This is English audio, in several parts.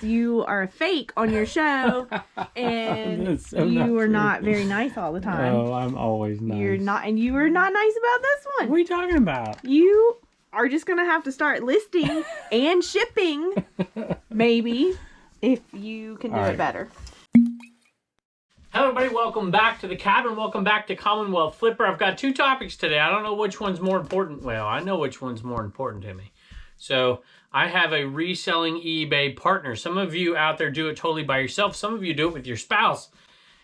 You are a fake on your show, and you are not very nice all the time. Oh, I'm always nice. You're not, and you were not nice about this one. What are you talking about? You are just going to have to start listing and shipping, maybe, if you can do it better. Hello everybody, welcome back to the cabin. Welcome back to Commonwealth Flipper. I've got two topics today. I don't know which one's more important. Well, I know which one's more important to me. So I have a reselling eBay partner. Some of you out there do it totally by yourself. Some of you do it with your spouse.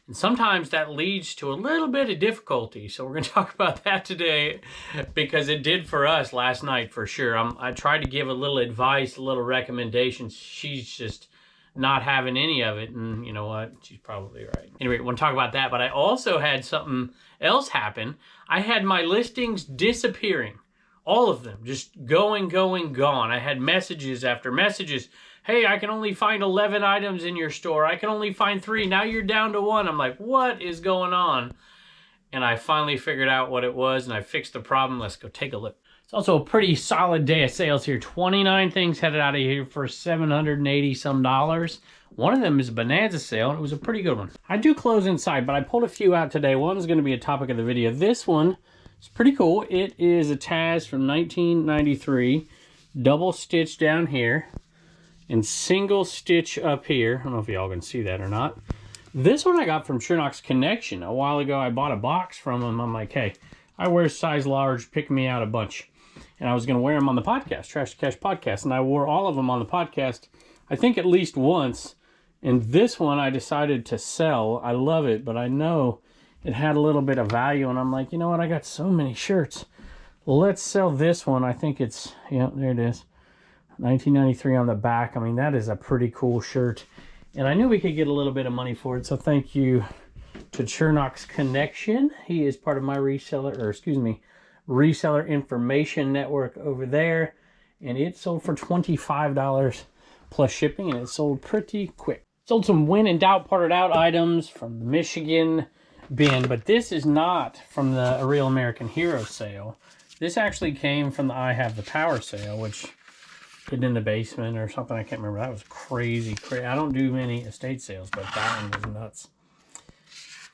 And sometimes that leads to a little bit of difficulty. So we're going to talk about that today because it did for us last night for sure. I tried to give a little advice, a little recommendations. She's just not having any of it, and you know what? She's probably right. Anyway, I want to talk about that, but I also had something else happen. I had my listings disappearing. All of them. Just going, gone. I had messages after messages. Hey, I can only find 11 items in your store. I can only find 3. Now you're down to 1. I'm like, what is going on? And I finally figured out what it was, and I fixed the problem. Let's go take a look. It's also a pretty solid day of sales here. 29 things headed out of here for $780 some. One of them is a bonanza sale, and it was a pretty good one. I do close inside, but I pulled a few out today. One is going to be a topic of the video. This one is pretty cool. It is a Taz from 1993, double stitch down here, and single stitch up here. I don't know if y'all can see that or not. This one I got from Shernock's Connection. A while ago, I bought a box from them. I'm like, hey, I wear size large, pick me out a bunch. And I was going to wear them on the podcast, Trash to Cash podcast. And I wore all of them on the podcast, I think at least once. And this one I decided to sell. I love it, but I know it had a little bit of value. And I'm like, you know what? I got so many shirts. Let's sell this one. I think it's, yeah, there it is. 1993 on the back. I mean, that is a pretty cool shirt. And I knew we could get a little bit of money for it. So thank you to Shernock's Connection. He is part of my reseller information network over there, and it sold for $25 plus shipping, and it sold pretty quick. Sold some when in doubt parted out items from the Michigan bin, but this is not from the A Real American Hero sale. This actually came from the I Have the Power sale, which hid in the basement or something. I can't remember. That was crazy. I don't do many estate sales, but that one was nuts.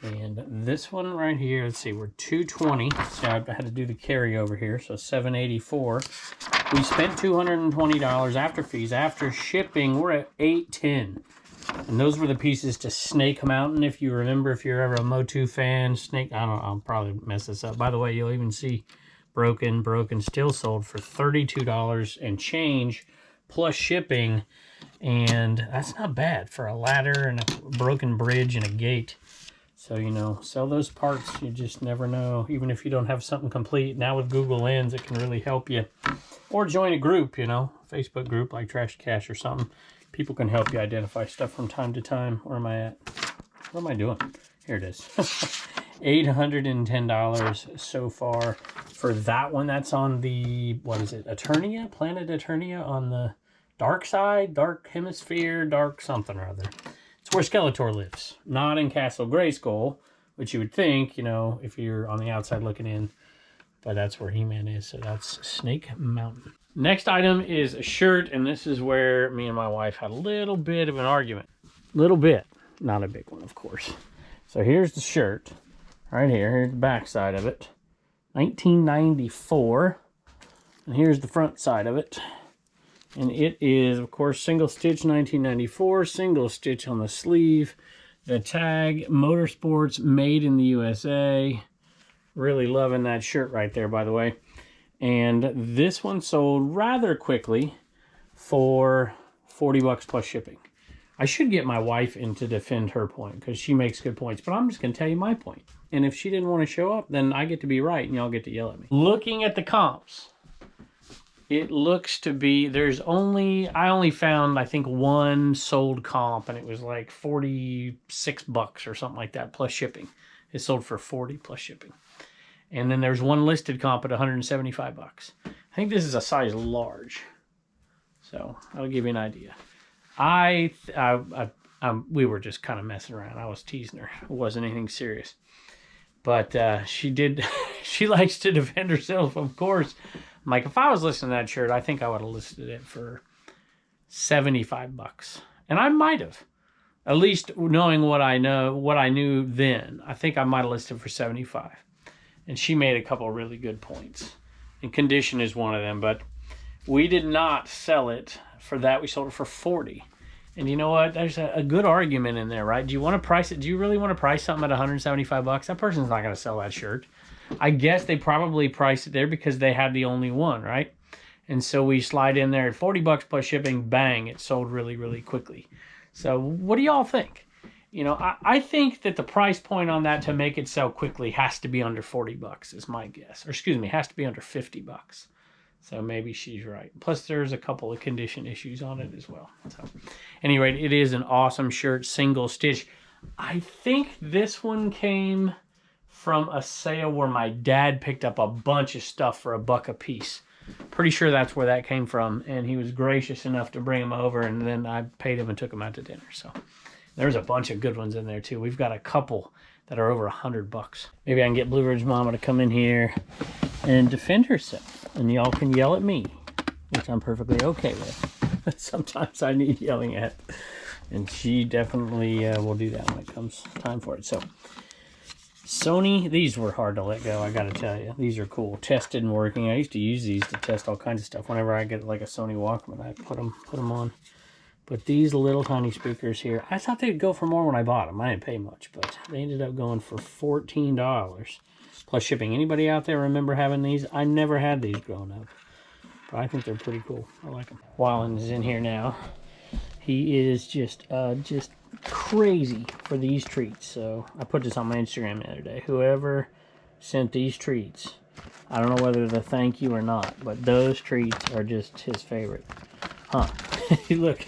And this one right here, let's see, we're $220. So I had to do the carryover here, so $784. We spent $220 after fees. After shipping, we're at $810. And those were the pieces to Snake Mountain. If you remember, if you're ever a Motu fan, Snake, I don't know, I'll probably mess this up. By the way, you'll even see Broken still sold for $32 and change plus shipping. And that's not bad for a ladder and a broken bridge and a gate. So, you know, sell those parts. You just never know. Even if you don't have something complete. Now with Google Lens, it can really help you. Or join a group, you know, Facebook group like Trash to Cash or something. People can help you identify stuff from time to time. Where am I at? What am I doing? Here it is. $810 so far for that one. That's on the, what is it? Eternia? Planet Eternia on the dark side, dark hemisphere, dark something or other. It's where Skeletor lives, not in Castle Grayskull, which you would think, you know, if you're on the outside looking in, but that's where He-Man is, so that's Snake Mountain. Next item is a shirt, and this is where me and my wife had a little bit of an argument. Little bit, not a big one, of course. So here's the shirt, right here. Here's the back side of it, 1994, and here's the front side of it. And it is, of course, single stitch 1994, single stitch on the sleeve. The tag, Motorsports, made in the USA. Really loving that shirt right there, by the way. And this one sold rather quickly for $40 plus shipping. I should get my wife in to defend her point because she makes good points, but I'm just going to tell you my point. And if she didn't want to show up, then I get to be right and y'all get to yell at me. Looking at the comps, it looks to be, I only found, I think, one sold comp, and it was like $46 or something like that, plus shipping. It sold for $40 plus shipping. And then there's one listed comp at $175. I think this is a size large. So that'll give you an idea. We were just kind of messing around. I was teasing her. It wasn't anything serious. But she likes to defend herself, of course. I'm like, if I was listing that shirt, I think I would have listed it for $75. And I might have. At least knowing what I knew then. I think I might have listed for 75. And she made a couple really good points. And condition is one of them. But we did not sell it for that. We sold it for 40. And you know what? There's a good argument in there, right? Do you want to price it? Do you really want to price something at $175? That person's not going to sell that shirt. I guess they probably priced it there because they had the only one, right? And so we slide in there at $40 plus shipping, bang, it sold really, really quickly. So what do y'all think? You know, I think that the price point on that to make it sell quickly has to be under $40 is my guess. Or excuse me, has to be under $50. So maybe she's right. Plus there's a couple of condition issues on it as well. So at any rate, it is an awesome shirt, single stitch. I think this one came from a sale where my dad picked up a bunch of stuff for $1 a piece. Pretty sure that's where that came from, and he was gracious enough to bring them over, and then I paid him and took them out to dinner. So there's a bunch of good ones in there too. We've got a couple that are over $100. Maybe I can get Bluebird's mama to come in here and defend herself, and y'all can yell at me, which I'm perfectly okay with. Sometimes I need yelling at, and she definitely will do that when it comes time for it. So Sony, these were hard to let go, I gotta tell you. These are cool, tested and working. I used to use these to test all kinds of stuff. Whenever I get like a Sony Walkman, I put them on. But these little tiny speakers here, I thought they'd go for more when I bought them. I didn't pay much, but they ended up going for $14 plus shipping. Anybody out there remember having these? I never had these growing up, but I think they're pretty cool. I like them. Wallen is in here now. He is just crazy for these treats. So I put this on my Instagram the other day. Whoever sent these treats, I don't know whether to thank you or not, but those treats are just his favorite. Huh. Look,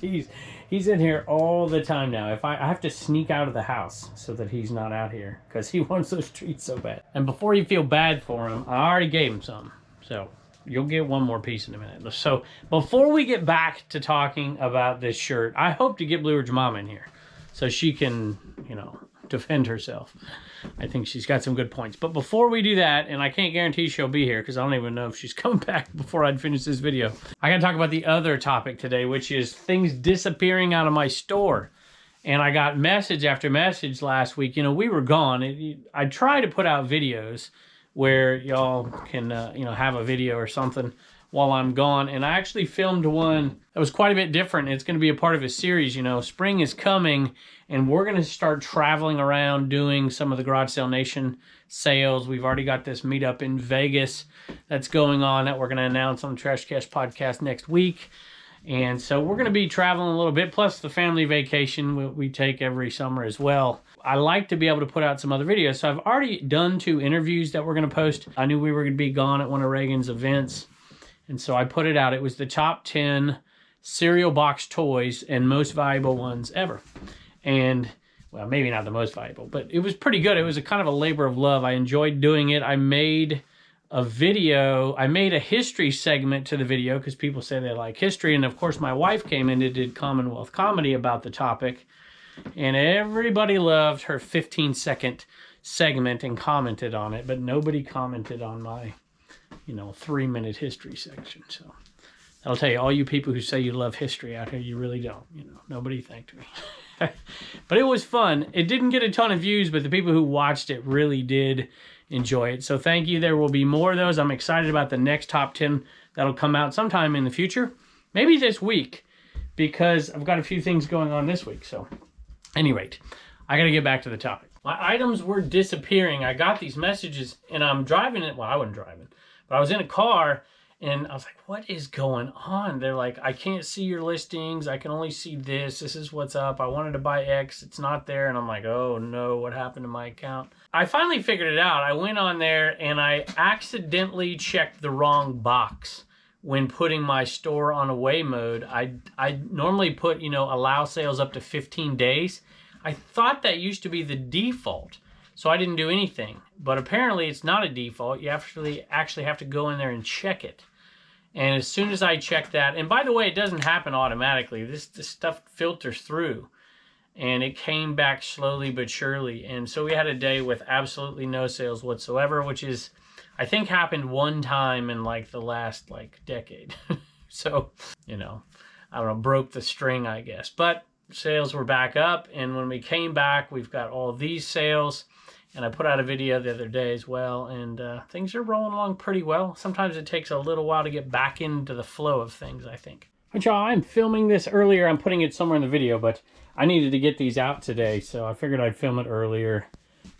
he's in here all the time now. If I have to sneak out of the house so that he's not out here because he wants those treats so bad. And before you feel bad for him, I already gave him some. So you'll get one more piece in a minute. So before we get back to talking about this shirt, I hope to get Bluebird's mom in here so she can, you know, defend herself. I think she's got some good points. But before we do that, and I can't guarantee she'll be here because I don't even know if she's coming back before I'd finish this video, I gotta talk about the other topic today, which is things disappearing out of my store. And I got message after message last week. You know, we were gone. I try to put out videos where y'all can, you know, have a video or something while I'm gone. And I actually filmed one that was quite a bit different. It's going to be a part of a series. You know, spring is coming, and we're going to start traveling around doing some of the Garage Sale Nation sales. We've already got this meetup in Vegas that's going on that we're going to announce on the Trash Cash podcast next week. And so we're going to be traveling a little bit, plus the family vacation we take every summer as well. I like to be able to put out some other videos. So I've already done 2 interviews that we're going to post. I knew we were going to be gone at one of Reagan's events, and so I put it out. It was the top 10 cereal box toys and most valuable ones ever. And, well, maybe not the most valuable, but it was pretty good. It was a kind of a labor of love. I enjoyed doing it. I made a video. I made a history segment to the video because people say they like history. And, of course, my wife came in and did Commonwealth comedy about the topic. And everybody loved her 15-second segment and commented on it, but nobody commented on my, you know, 3-minute history section. So that'll tell you, all you people who say you love history out here, you really don't. You know, nobody thanked me. But it was fun. It didn't get a ton of views, but the people who watched it really did enjoy it. So thank you. There will be more of those. I'm excited about the next top 10 that'll come out sometime in the future, maybe this week, because I've got a few things going on this week. So at any rate, I got to get back to the topic. My items were disappearing. I got these messages, and I'm driving it. Well, I wasn't driving, but I was in a car, and I was like, what is going on? They're like, I can't see your listings. I can only see this. This is what's up. I wanted to buy X. It's not there. And I'm like, oh, no, what happened to my account? I finally figured it out. I went on there, and I accidentally checked the wrong box when putting my store on away mode. I normally put, you know, allow sales up to 15 days. I thought that used to be the default, so I didn't do anything. But apparently it's not a default. You actually have to go in there and check it. And as soon as I check that, and by the way, it doesn't happen automatically. This stuff filters through. And it came back slowly but surely. And so we had a day with absolutely no sales whatsoever, which is, I think, happened one time in like the last decade. So, you know, I don't know, broke the string, I guess. But sales were back up, and when we came back, we've got all these sales. And I put out a video the other day as well, and things are rolling along pretty well. Sometimes it takes a little while to get back into the flow of things, I think. But y'all, I'm filming this earlier. I'm putting it somewhere in the video, but I needed to get these out today, so I figured I'd film it earlier,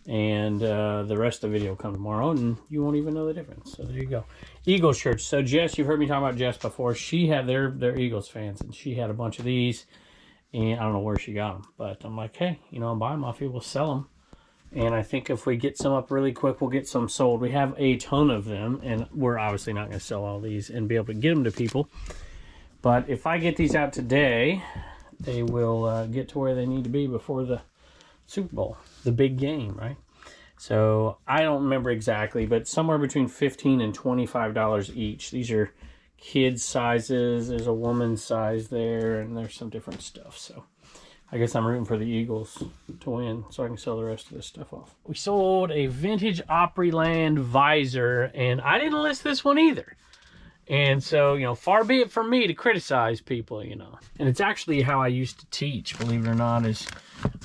and the rest of the video will come tomorrow, and you won't even know the difference. So there you go. Eagles shirts. So Jess, you've heard me talk about Jess before. She had they're Eagles fans, and she had a bunch of these, and I don't know where she got them, but I'm like, hey, you know, I'm buying them off you. We'll sell them. And I think if we get some up really quick, we'll get some sold. We have a ton of them, and we're obviously not going to sell all these and be able to get them to people. But if I get these out today, they will get to where they need to be before the Super Bowl, the big game, right? So I don't remember exactly, but somewhere between $15 and $25 each. These are kids' sizes. There's a woman's size there, and there's some different stuff. So I guess I'm rooting for the Eagles to win so I can sell the rest of this stuff off. We sold a vintage Opryland visor, and I didn't list this one either. And so, you know, far be it from me to criticize people, you know. And it's actually how I used to teach, believe it or not, is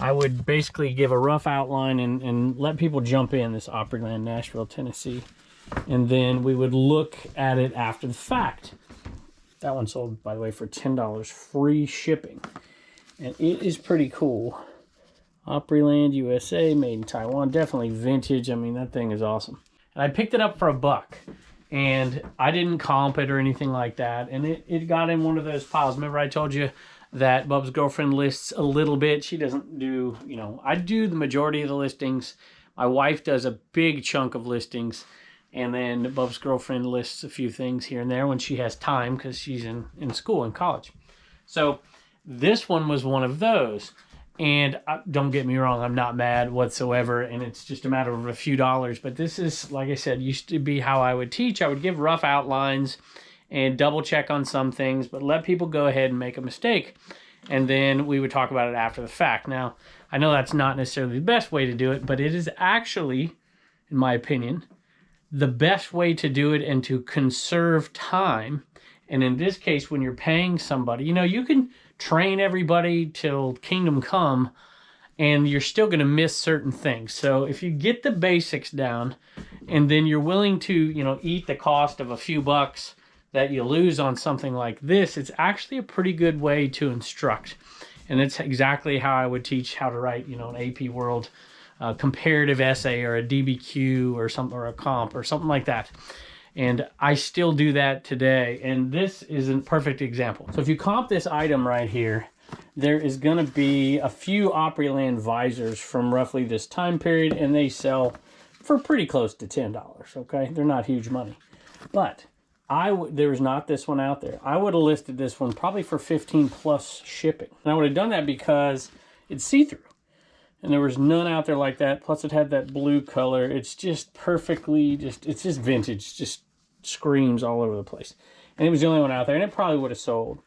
I would basically give a rough outline and let people jump in, this Opryland, Nashville, Tennessee. And then we would look at it after the fact. That one sold, by the way, for $10, free shipping. And it is pretty cool. Opryland, USA, made in Taiwan. Definitely vintage. I mean, that thing is awesome. And I picked it up for $1. And I didn't comp it or anything like that. And it got in one of those piles. Remember I told you that Bub's girlfriend lists a little bit. She doesn't do, you know, I do the majority of the listings. My wife does a big chunk of listings. And then Bub's girlfriend lists a few things here and there when she has time because she's in school, in college. So this one was one of those. And don't get me wrong, I'm not mad whatsoever, and it's just a matter of a few dollars. But this is, like I said, used to be how I would teach. I would give rough outlines and double check on some things, but let people go ahead and make a mistake. And then we would talk about it after the fact. Now, I know that's not necessarily the best way to do it, but it is actually, in my opinion, the best way to do it and to conserve time. And in this case, when you're paying somebody, you know, you can train everybody till kingdom come, and you're still going to miss certain things. So if you get the basics down, and then you're willing to, you know, eat the cost of a few bucks that you lose on something like this, it's actually a pretty good way to instruct. And it's exactly how I would teach how to write, you know, an AP World comparative essay or a DBQ or something, or a comp or something like that. And I still do that today. And this is a perfect example. So if you comp this item right here, there is going to be a few Opryland visors from roughly this time period, and they sell for pretty close to $10, okay? They're not huge money. But there's not this one out there. I would have listed this one probably for 15 plus shipping. And I would have done that because it's see-through. And there was none out there like that. Plus it had that blue color. It's just perfectly, it's just vintage. Just screams all over the place. And it was the only one out there. And it probably would have sold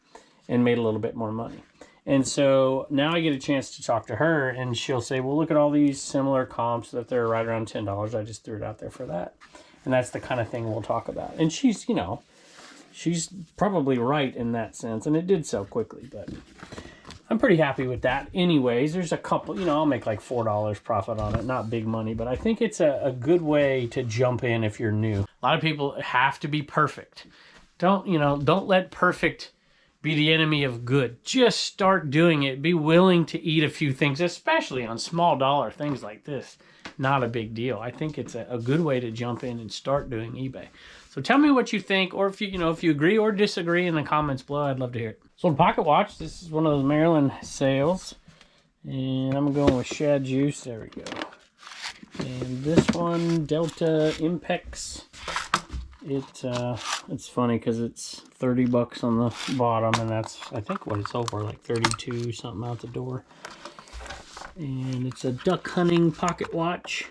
and made a little bit more money. And so now I get a chance to talk to her, and she'll say, well, look at all these similar comps that they're right around $10. I just threw it out there for that. And that's the kind of thing we'll talk about. And she's, you know, she's probably right in that sense. And it did sell quickly, but I'm pretty happy with that. Anyways, there's a couple, you know, I'll make like $4 profit on it. Not big money, but I think it's a good way to jump in if you're new. A lot of people have to be perfect. Don't let perfect be the enemy of good. Just start doing it. Be willing to eat a few things, especially on small dollar things like this. Not a big deal. I think it's a good way to jump in and start doing eBay. So tell me what you think, or if you agree or disagree in the comments below. I'd love to hear it. Sold a pocket watch. This is one of those Maryland sales. And I'm going with Shad Juice. There we go. And this one, Delta Impex. It's funny because it's $30 on the bottom, and that's, I think, what it's sold for, like 32 something out the door. And it's a duck hunting pocket watch.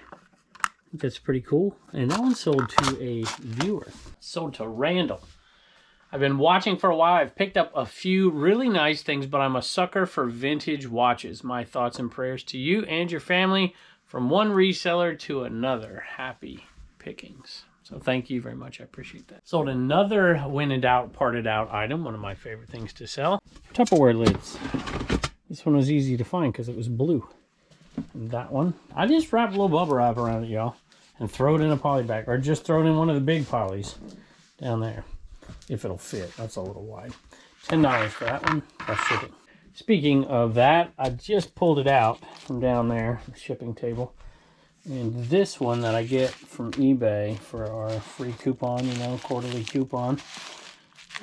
I think that's pretty cool. And that one sold to a viewer. Sold to Randall. I've been watching for a while. I've picked up a few really nice things, but I'm a sucker for vintage watches. My thoughts and prayers to you and your family from one reseller to another. Happy pickings. So thank you very much. I appreciate that. Sold another when in doubt, parted out item. One of my favorite things to sell. Tupperware lids. This one was easy to find because it was blue. And that one, I just wrap a little bubble wrap around it, y'all, and throw it in a poly bag, or just throw it in one of the big polys down there, if it'll fit. That's a little wide. $10 for that one, plus shipping. Speaking of that, I just pulled it out from down there, the shipping table. And this one that I get from eBay for our free coupon, you know, quarterly coupon,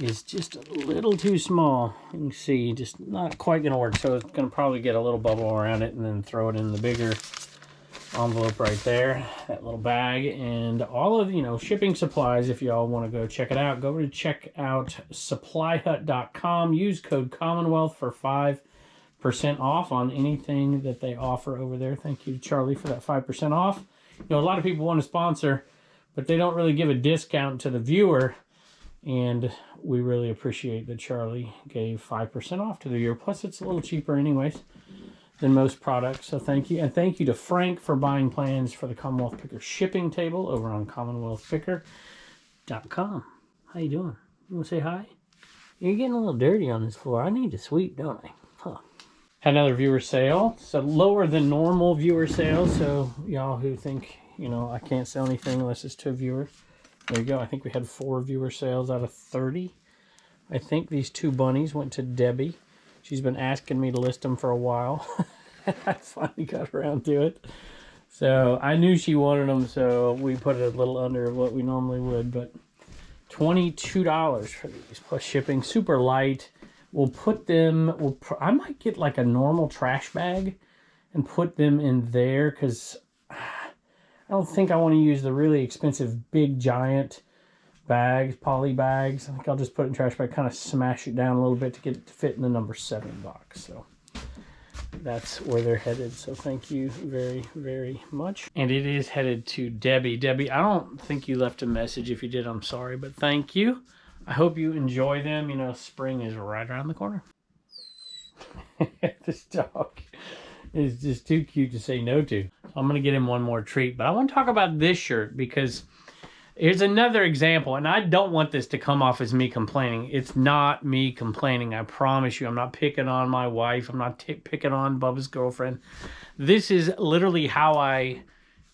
is just a little too small. You can see, just not quite going to work. So it's going to probably get a little bubble around it and then throw it in the bigger envelope right there, that little bag. And all of, you know, shipping supplies, if y'all want to go check it out, go over to check out SupplyHut.com. Use code Commonwealth for 5% off on anything that they offer over there. Thank you, Charlie, for that 5% off. You know, a lot of people want to sponsor, but they don't really give a discount to the viewer, and we really appreciate that Charlie gave 5% off to the viewer. Plus, it's a little cheaper anyways than most products, so thank you. And thank you to Frank for buying plans for the Commonwealth Picker shipping table over on CommonwealthPicker.com. How you doing? You want to say hi? You're getting a little dirty on this floor. I need to sweep, don't I? Huh. Had another viewer sale. So lower than normal viewer sale. So y'all who think, you know, I can't sell anything unless it's to a viewer. There you go. I think we had 4 viewer sales out of 30. I think these 2 bunnies went to Debbie. She's been asking me to list them for a while. I finally got around to it. So I knew she wanted them, so we put it a little under what we normally would. But $22 for these plus shipping. Super light. We'll put them, I might get like a normal trash bag and put them in there, because I don't think I want to use the really expensive big giant bags, poly bags. I think I'll just put it in trash bag, kind of smash it down a little bit to get it to fit in the number 7 box. So that's where they're headed. So thank you very, very much. And it is headed to Debbie. Debbie, I don't think you left a message. If you did, I'm sorry, but thank you. I hope you enjoy them. You know, spring is right around the corner. This dog is just too cute to say no to. I'm going to get him one more treat. But I want to talk about this shirt, because here's another example. And I don't want this to come off as me complaining. It's not me complaining. I promise you. I'm not picking on my wife. I'm not picking on Bubba's girlfriend. This is literally how I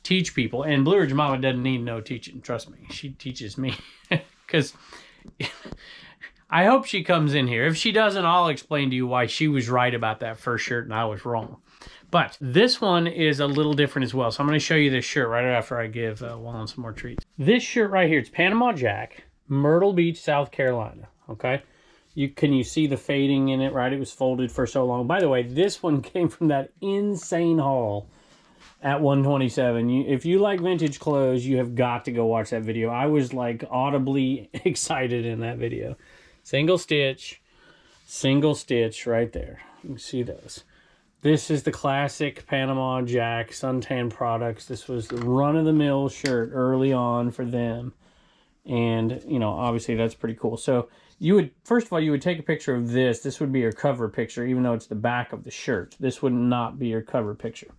teach people. And Blue Ridge Mama doesn't need no teaching. Trust me. She teaches me. Because I hope she comes in here. If she doesn't, I'll explain to you why she was right about that first shirt and I was wrong. But this one is a little different as well. So I'm going to show you this shirt right after I give Wallen some more treats. This shirt right here, it's Panama Jack, Myrtle Beach, South Carolina. Okay? Can you see the fading in it, right? It was folded for so long. By the way, this one came from that insane haul at 127. If you like vintage clothes, you have got to go watch that video. I was like audibly excited in that video. Single stitch right there. You can see those. This is the classic Panama Jack suntan products. This was the run-of-the-mill shirt early on for them. And, you know, obviously that's pretty cool. So you would, first of all, you would take a picture of this. This would be your cover picture, even though it's the back of the shirt. This would not be your cover picture.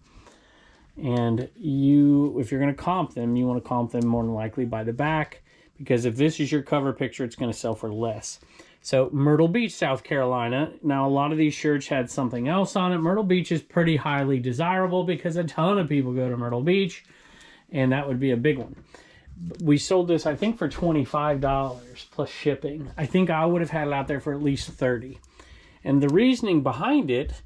And if you're going to comp them, you want to comp them more than likely by the back, because if this is your cover picture, it's going to sell for less. So Myrtle Beach, South Carolina. Now, a lot of these shirts had something else on it. Myrtle Beach is pretty highly desirable because a ton of people go to Myrtle Beach, and that would be a big one. We sold this, I think, for $25 plus shipping. I think I would have had it out there for at least $30. And the reasoning behind it,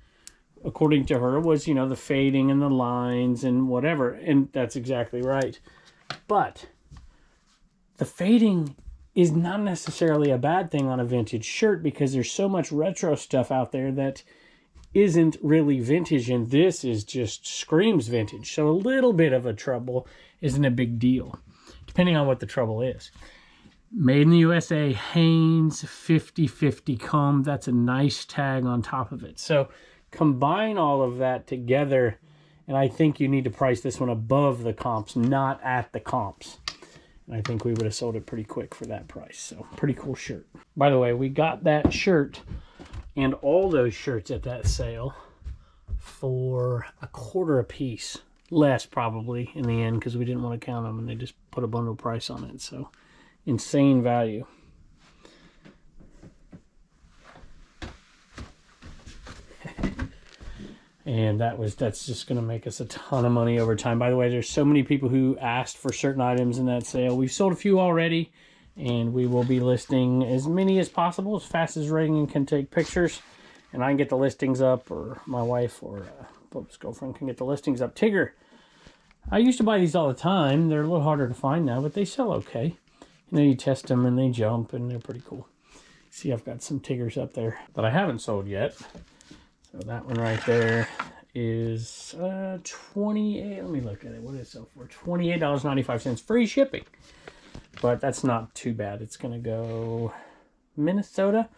according to her, was, you know, the fading and the lines and whatever. And that's exactly right. But the fading is not necessarily a bad thing on a vintage shirt, because there's so much retro stuff out there that isn't really vintage, and this is just screams vintage. So a little bit of a trouble isn't a big deal, depending on what the trouble is. Made in the USA, Hanes 50/50 comb. That's a nice tag on top of it. So combine all of that together, and I think you need to price this one above the comps, not at the comps. And I think we would have sold it pretty quick for that price. So pretty cool shirt. By the way, we got that shirt and all those shirts at that sale for $1 a piece. less probably in the end because we didn't want to count them and they just put a bundle price on it. So insane value. And that's just going to make us a ton of money over time. By the way, there's so many people who asked for certain items in that sale. We've sold a few already, and we will be listing as many as possible, as fast as Reagan can take pictures. And I can get the listings up, or my wife or Bub's girlfriend can get the listings up. Tigger, I used to buy these all the time. They're a little harder to find now, but they sell okay. And then you test them, and they jump, and they're pretty cool. See, I've got some Tiggers up there that I haven't sold yet. So that one right there is 28. Let me look at it. What did it sell for? $28.95, free shipping. But that's not too bad. It's going to go Minnesota.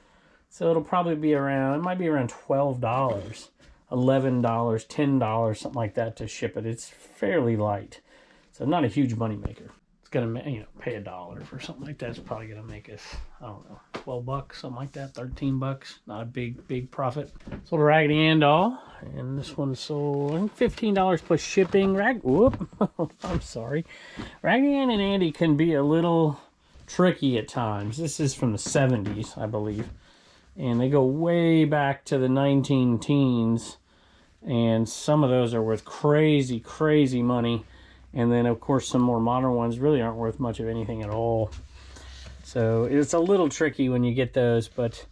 So it'll probably be around, it might be around $12, $11, $10, something like that to ship it. It's fairly light. So not a huge money maker. It's going to, pay $1 for something like that. It's probably going to make us, I don't know, 12 bucks, something like that, 13 bucks. Not a big profit. Sold a Raggedy Ann doll, and this one sold, I think, $15 plus shipping. I'm sorry. Raggedy Ann and Andy can be a little tricky at times. This is from the 70s, I believe. And they go way back to the 19 teens. And some of those are worth crazy, crazy money. And then, of course, some more modern ones really aren't worth much of anything at all. So it's a little tricky when you get those. But,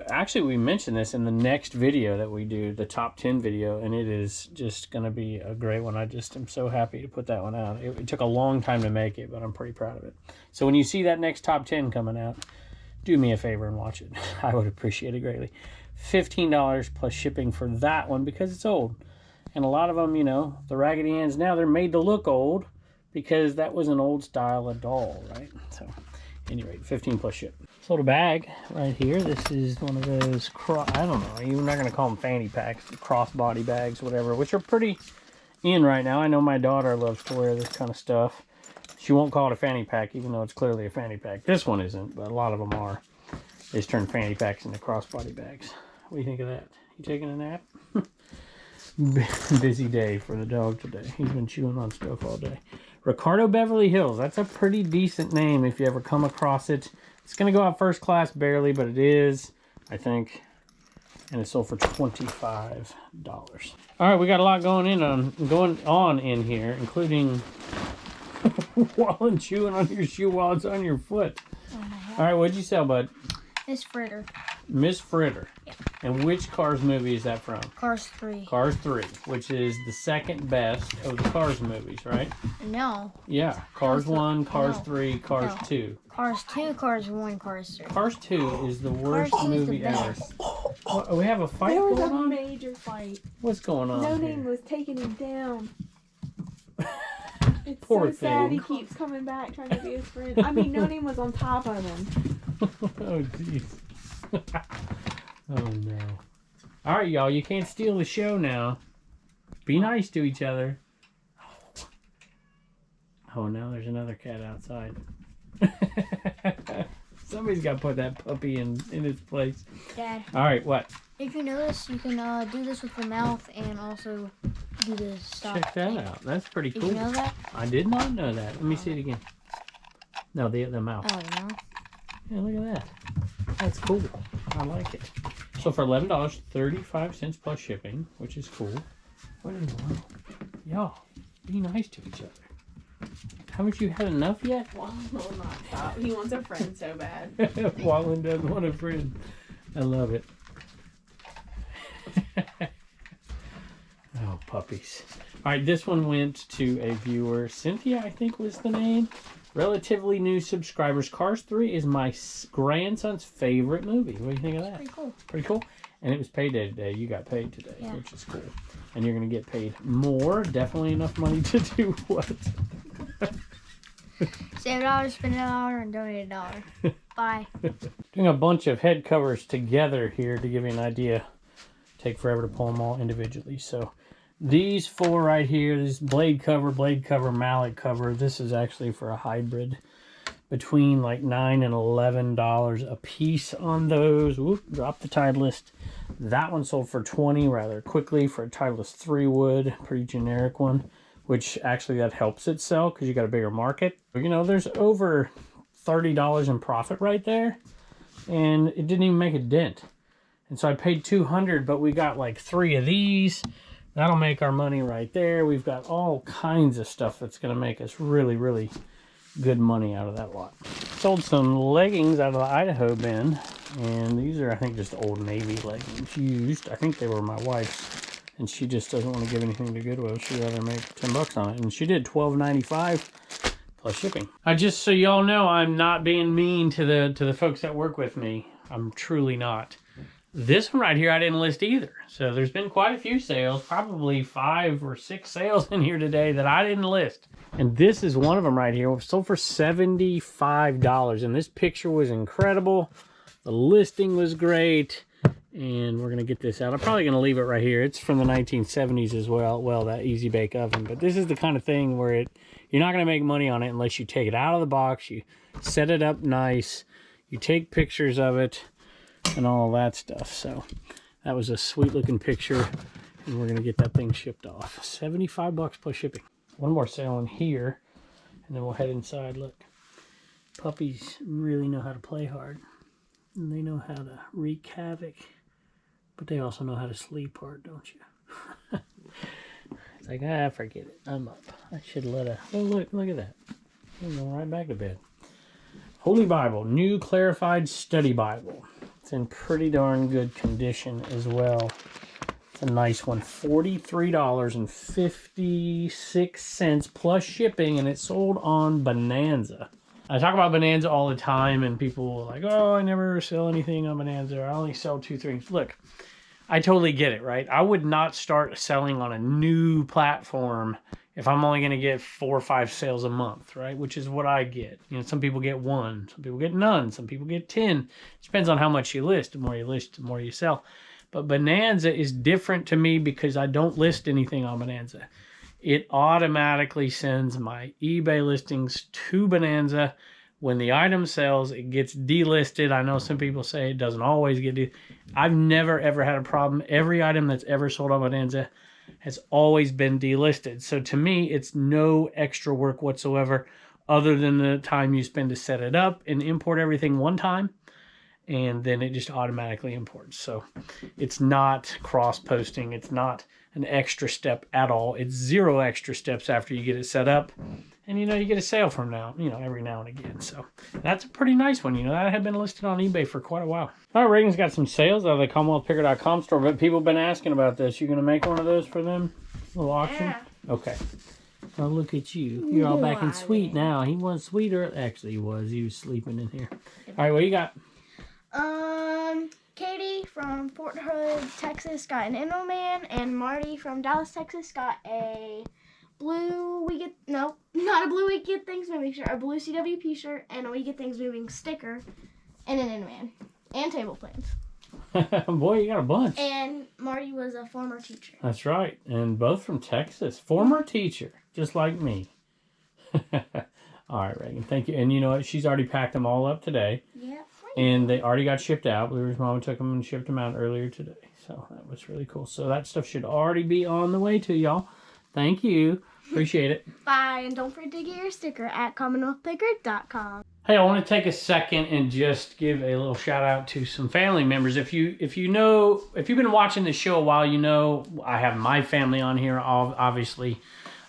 actually we mentioned this in the next video that we do, the top 10 video. And it is just going to be a great one. I just am so happy to put that one out. It took a long time to make it, but I'm pretty proud of it. So when you see that next top 10 coming out, do me a favor and watch it. I would appreciate it greatly. $15 plus shipping for that one because it's old. And a lot of them, the Raggedy Anns now, they're made to look old because that was an old style of doll, right? So, anyway, 15 plus ship. Sold a bag right here. This is one of those, I don't know, you're not going to call them fanny packs, crossbody bags, whatever, which are pretty in right now. I know my daughter loves to wear this kind of stuff. She won't call it a fanny pack, even though it's clearly a fanny pack. This one isn't, but a lot of them are. They just turn fanny packs into crossbody bags. What do you think of that? You taking a nap? Busy day for the dog today. He's been chewing on stuff all day. Ricardo Beverly Hills. That's a pretty decent name if you ever come across it. It's going to go out first class barely, but it is, I think. And it sold for $25. All right, we got a lot going on in here, including while chewing on your shoe while it's on your foot. All right, what'd you sell, bud? Miss Fritter. Miss Fritter. Yeah. And which Cars movie is that from? Cars 3. Cars 3, which is the second best of the Cars movies, right? No. Yeah. Cars 1, Cars 3, Cars 2. Cars 2, Cars 1, Cars 3. Cars 2 is the worst Cars 2 is movie the ever. best. What, we have a fight There was going a on? major fight. What's going on No here? Name was taking him down. It's Poor so sad. thing. He keeps coming back trying to be his friend. I mean, No Name was on top of him. Oh, jeez. Oh, no. All right, y'all. You can't steal the show now. Be nice to each other. Oh, now there's another cat outside. Somebody's got to put that puppy in its place. Dad. All right, what? If you notice, you can do this with the mouth and also do the stop. Check that thing. out. That's pretty Did cool. you know that? I did not know that. Let me see it again. No, the mouth. Oh, no. Yeah, look at that. That's cool. I like it. So for $11, 35 cents plus shipping, which is cool. What in the world? Y'all, be nice to each other. Haven't you had enough yet? Wallen will not stop. He wants a friend so bad. Wallen doesn't want a friend. I love it. Oh, puppies. All right, this one went to a viewer. Cynthia, I think was the name. Relatively new subscribers. Cars 3 is my grandson's favorite movie. What do you think of that? Pretty cool. Pretty cool. And it was payday today. You got paid today, Yeah. which is cool. And you're going to get paid more. Definitely enough money to do what? Save $1, spend $1, and donate $1. Bye. Doing a bunch of head covers together here to give you an idea. Take forever to pull them all individually. So these 4 right here, this blade cover, mallet cover. This is actually for a hybrid. Between like $9 and $11 a piece on those. Whoop, drop the Titleist. That one sold for $20 rather quickly for a Titleist 3 wood, pretty generic one, which actually that helps it sell because you got a bigger market. You know, there's over $30 in profit right there, and it didn't even make a dent. And so I paid $200, but we got like 3 of these. That'll make our money right there. We've got all kinds of stuff that's going to make us really, really good money out of that lot. Sold some leggings out of the Idaho bin, and these are, I think, just Old Navy leggings used. I think they were my wife's, and she just doesn't want to give anything to Goodwill. She'd rather make $10 on it, and she did $12.95 plus shipping. Just so y'all know, I'm not being mean to the folks that work with me. I'm truly not. This one right here, I didn't list either. So there's been quite a few sales, probably 5 or 6 sales in here today that I didn't list. And this is one of them right here. It sold for $75. And this picture was incredible. The listing was great. And we're going to get this out. I'm probably going to leave it right here. It's from the 1970s as well. Well, that Easy Bake Oven. But this is the kind of thing where you're not going to make money on it unless you take it out of the box. You set it up nice. You take pictures of it and all that stuff. So that was a sweet looking picture. And we're going to get that thing shipped off. $75 plus shipping. One more sale in here, and then we'll head inside. Look, puppies really know how to play hard, and they know how to wreak havoc, but they also know how to sleep hard, don't you? It's like, forget it. I'm up. I should let her. Oh, look at that. I'm going right back to bed. Holy Bible, New Clarified Study Bible. It's in pretty darn good condition as well. A nice one, $43.56 plus shipping, and it sold on Bonanza. I talk about Bonanza all the time, and people are like, oh, I never sell anything on Bonanza. I only sell 2 things. Look, I totally get it, right? I would not start selling on a new platform if I'm only going to get 4 or 5 sales a month, right? Which is what I get. You know, some people get 1, some people get none, some people get 10. It depends on how much you list. The more you list, the more you sell. But Bonanza is different to me because I don't list anything on Bonanza. It automatically sends my eBay listings to Bonanza. When the item sells, it gets delisted. I know some people say it doesn't always get delisted. I've never, ever had a problem. Every item that's ever sold on Bonanza has always been delisted. So to me, it's no extra work whatsoever other than the time you spend to set it up and import everything one time. And then it just automatically imports. So it's not cross-posting. It's not an extra step at all. It's 0 extra steps after you get it set up. And, you know, you get a sale from now, you know, every now and again. So that's a pretty nice one. You know, that had been listed on eBay for quite a while. All right, Reagan's got some sales out of the CommonwealthPicker.com store, but people have been asking about this. You going to make one of those for them? A little auction? Yeah. Okay. Oh, look at you. You're all back and sweet now. He was sweeter. Actually, he was. He was sleeping in here. All right, what you got? Katie from Fort Hood, Texas got an Enroman, and Marty from Dallas, Texas got a blue not a blue We Get Things Moving shirt, a blue CWP shirt, and a We Get Things Moving sticker, and an Enroman, and table plans. Boy, you got a bunch. And Marty was a former teacher. That's right, and both from Texas. Former teacher, just like me. All right, Reagan, thank you. And you know what? She's already packed them all up today. Yeah. And they already got shipped out. Blueberry's mama took them and shipped them out earlier today. So that was really cool. So that stuff should already be on the way to y'all. Thank you. Appreciate it. Bye. And don't forget to get your sticker at CommonwealthPicker.com. Hey, I want to take a second and just give a little shout out to some family members. If you've been watching the show a while, you know I have my family on here. Obviously,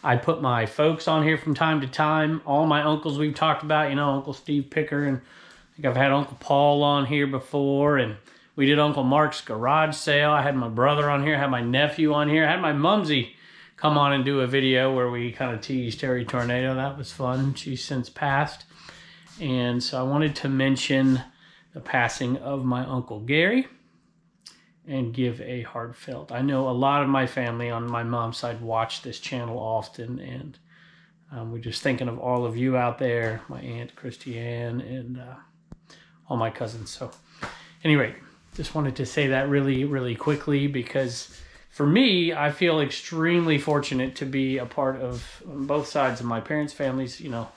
I put my folks on here from time to time. All my uncles we've talked about, you know, Uncle Steve Picker, and I think I've had Uncle Paul on here before, and we did Uncle Mark's garage sale. I had my brother on here, I had my nephew on here, I had my mumsy come on and do a video where we kind of teased Terry Tornado. That was fun. She's since passed. And so I wanted to mention the passing of my Uncle Gary and give a heartfelt. I know a lot of my family on my mom's side watch this channel often, and we're just thinking of all of you out there, my Aunt Christiane and all my cousins. So anyway, just wanted to say that really, really quickly, because for me, I feel extremely fortunate to be a part of both sides of my parents' families, you know,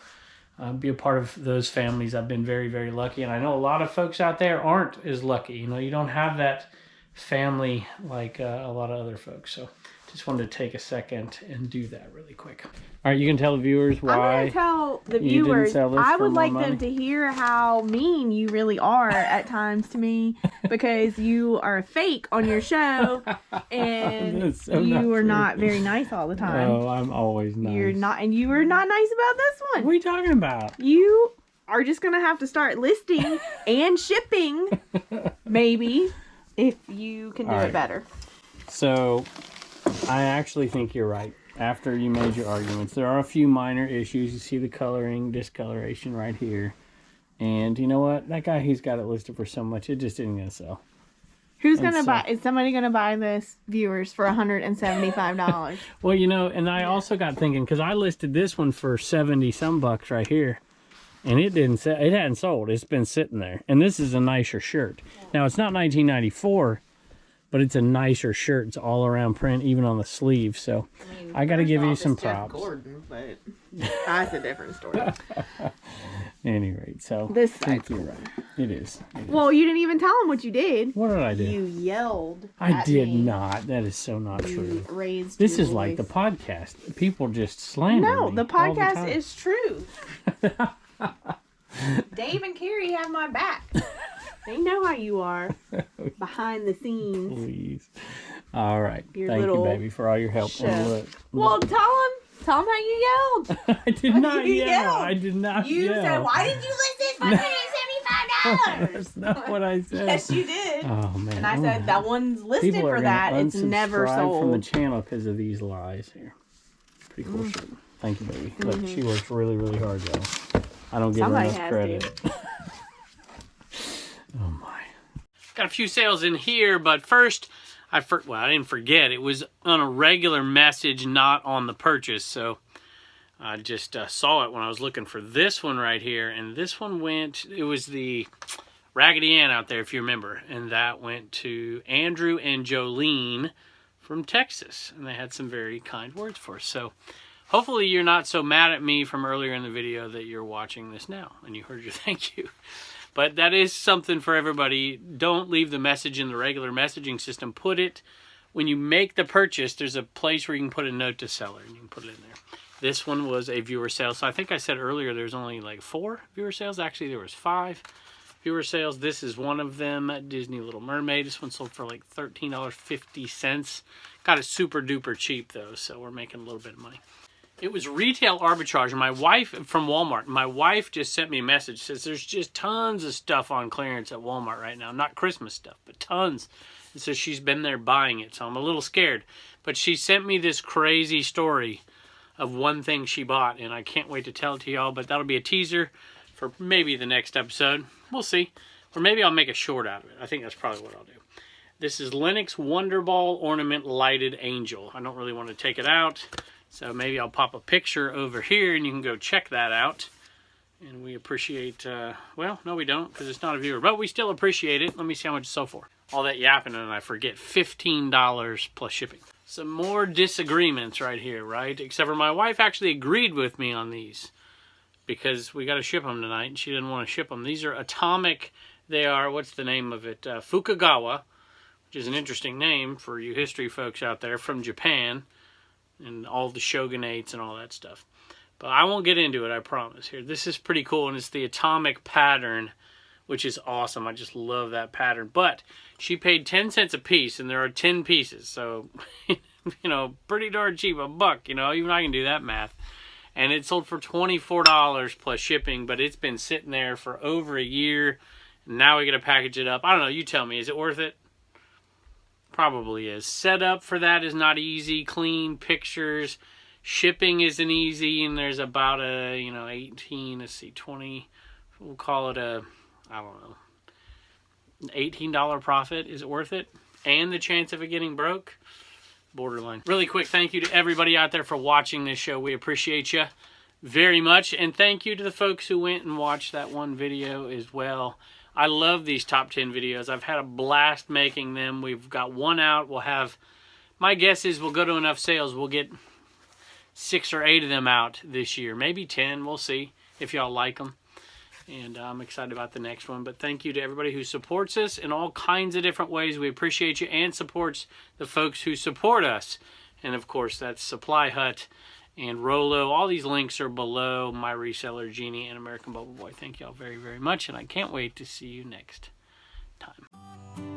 be a part of those families. I've been very, very lucky. And I know a lot of folks out there aren't as lucky. You know, you don't have that family like a lot of other folks. So just wanted to take a second and do that really quick. All right, you can tell the viewers why I'm going to tell the you didn't viewers, sell this I for would more like money. them to hear how mean you really are at times to me, because you are a fake on your show and That's so you not are true. not very nice all the time. Oh, I'm always nice. You're not, and you were not nice about this one. What are you talking about? You are just going to have to start listing and shipping, maybe, if you can do All it right. better. So, I actually think you're right. After you made your arguments, there are a few minor issues. You see the coloring, discoloration right here. And you know what? That guy, he's got it listed for so much, it just isn't going to sell. Who's And going to so- buy? Is somebody going to buy this, viewers, for $175? Well, you know, and I also got thinking, because I listed this one for 70 some bucks right here. And it didn't sell. It hadn't sold. It's been sitting there. And this is a nicer shirt. Now, it's not 1994, but it's a nicer shirt. It's all around print, even on the sleeve. So I got to give you some props. Gordon, but that's a different story. At any rate, so This I think side's you're cool. right. It is. It is. Well, you didn't even tell him what you did. What did I do? You yelled. I at did me. not. That is so not You true. raised This your is like the voice. podcast. People just slander No, me the all podcast time. is true. Dave and Carrie have my back. They know how you are behind the scenes. Please. All right. Your Thank you, little baby, for all your help. chef. And look. Well, tell him how you yelled. I did not You yell. yelled. I did not You yell. said, "Why did you list this for $175?" That's not what I said. Yes, you did. Oh, man. And I I'm said, gonna- that one's listed People are for gonna that. It's never unsubscribe from the sold. channel because of these lies here. Pretty cool shirt. Thank you, baby. Look, she works really, really hard, though. I don't give Somebody her enough has credit. Oh, my. Got a few sales in here, but first, I didn't forget. It was on a regular message, not on the purchase. So I just saw it when I was looking for this one right here. And this one went, it was the Raggedy Ann out there, if you remember. And that went to Andrew and Jolene from Texas. And they had some very kind words for us. So hopefully you're not so mad at me from earlier in the video that you're watching this now. And you heard your thank you. But that is something for everybody. Don't leave the message in the regular messaging system. Put it, when you make the purchase, there's a place where you can put a note to seller, and you can put it in there. This one was a viewer sale. So I think I said earlier there's only like 4 viewer sales. Actually, there was 5 viewer sales. This is one of them at Disney Little Mermaid. This one sold for like $13.50. Got it super duper cheap, though, so we're making a little bit of money. It was retail arbitrage. My wife from Walmart. My wife just sent me a message. Says there's just tons of stuff on clearance at Walmart right now. Not Christmas stuff, but tons. And so she's been there buying it. So I'm a little scared. But she sent me this crazy story of one thing she bought. And I can't wait to tell it to y'all. But that'll be a teaser for maybe the next episode. We'll see. Or maybe I'll make a short out of it. I think that's probably what I'll do. This is Lennox Wonder Ball Ornament Lighted Angel. I don't really want to take it out. So maybe I'll pop a picture over here and you can go check that out. And we appreciate, well, no we don't because it's not a viewer. But we still appreciate it. Let me see how much it's sold for. All that yapping and I forget. $15 plus shipping. Some more disagreements right here, right? Except for my wife actually agreed with me on these. Because we got to ship them tonight and she didn't want to ship them. These are Atomic. They are, what's the name of it? Fukagawa. Which is an interesting name for you history folks out there from Japan. And all the shogunates and all that stuff. But I won't get into it, I promise. Here, this is pretty cool, and it's the Atomic pattern, which is awesome. I just love that pattern. But she paid 10 cents a piece, and there are 10 pieces. So, you know, pretty darn cheap, $1, you know, even I can do that math. And it sold for $24 plus shipping, but it's been sitting there for over a year. And now we got to package it up. I don't know, you tell me, is it worth it? Probably is. Setup for that is not easy. Clean pictures. Shipping isn't easy. And there's about a, 18, let's see, 20. We'll call it a, I don't know, $18 profit. Is it worth it? And the chance of it getting broke? Borderline. Really quick, thank you to everybody out there for watching this show. We appreciate you very much. And thank you to the folks who went and watched that one video as well. I love these top 10 videos. I've had a blast making them. We've got one out. We'll have, my guess is we'll go to enough sales. We'll get 6 or 8 of them out this year. Maybe 10. We'll see if y'all like them. And I'm excited about the next one. But thank you to everybody who supports us in all kinds of different ways. We appreciate you, and supports the folks who support us. And of course, that's SupplyHut and Rolo. All these links are below. My Reseller, Genie, and American Bubble Boy. Thank y'all very, very much. And I can't wait to see you next time.